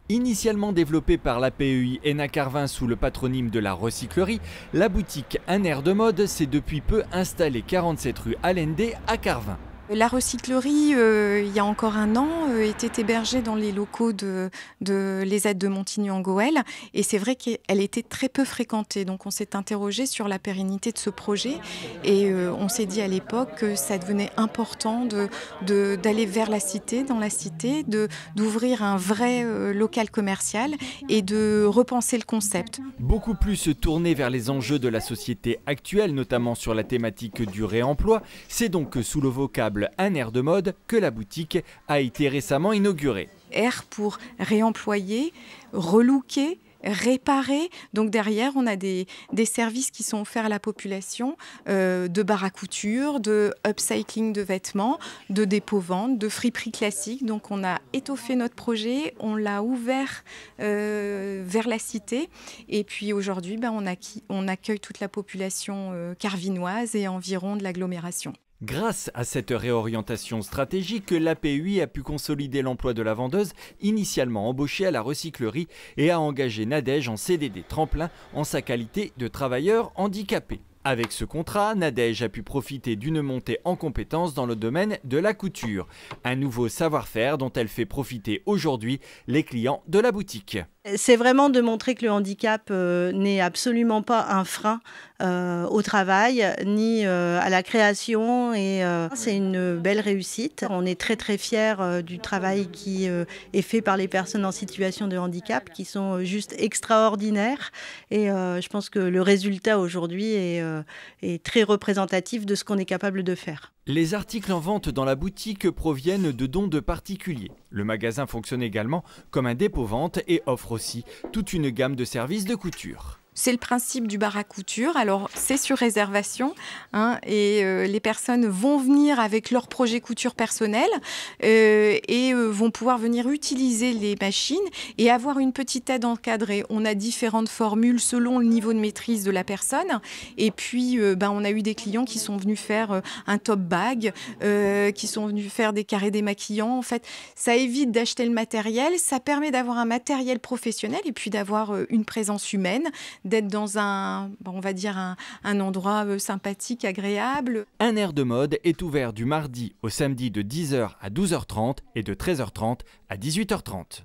Initialement développée par l'APEI Hénin-Carvin sous le patronyme de la recyclerie, la boutique Un Air de Mode s'est depuis peu installée 47 rue Allende à Carvin. La recyclerie, il y a encore un an, était hébergée dans les locaux de l'ESAT de Montigny-en-Gohelle. Et c'est vrai qu'elle était très peu fréquentée. Donc on s'est interrogé sur la pérennité de ce projet. Et on s'est dit à l'époque que ça devenait important d'aller vers la cité, dans la cité, d'ouvrir un vrai local commercial et de repenser le concept. Beaucoup plus tourné vers les enjeux de la société actuelle, notamment sur la thématique du réemploi, c'est donc sous le vocable Un Air de Mode que la boutique a été récemment inaugurée. R pour réemployer, relooker, réparer. Donc derrière, on a des services qui sont offerts à la population, de bar à couture, de upcycling de vêtements, de dépôt-vente, de friperie classique. Donc on a étoffé notre projet, on l'a ouvert vers la cité. Et puis aujourd'hui, on accueille toute la population carvinoise et environ de l'agglomération. Grâce à cette réorientation stratégique, l'APEI a pu consolider l'emploi de la vendeuse, initialement embauchée à la recyclerie, et a engagé Nadège en CDD tremplin en sa qualité de travailleur handicapé. Avec ce contrat, Nadège a pu profiter d'une montée en compétences dans le domaine de la couture. Un nouveau savoir-faire dont elle fait profiter aujourd'hui les clients de la boutique. C'est vraiment de montrer que le handicap n'est absolument pas un frein au travail ni à la création, et c'est une belle réussite. On est très très fiers du travail qui est fait par les personnes en situation de handicap, qui sont juste extraordinaires, et je pense que le résultat aujourd'hui est très représentatif de ce qu'on est capable de faire. Les articles en vente dans la boutique proviennent de dons de particuliers. Le magasin fonctionne également comme un dépôt-vente et offre aussi toute une gamme de services de couture. C'est le principe du bar à couture. Alors, c'est sur réservation, hein, et les personnes vont venir avec leur projet couture personnel et vont pouvoir venir utiliser les machines et avoir une petite aide encadrée. On a différentes formules selon le niveau de maîtrise de la personne. Et puis, on a eu des clients qui sont venus faire un top bag, qui sont venus faire des carrés démaquillants. En fait, ça évite d'acheter le matériel, ça permet d'avoir un matériel professionnel et puis d'avoir une présence humaine, d'être dans un endroit sympathique, agréable. Un Air de Mode est ouvert du mardi au samedi de 10h à 12h30 et de 13h30 à 18h30.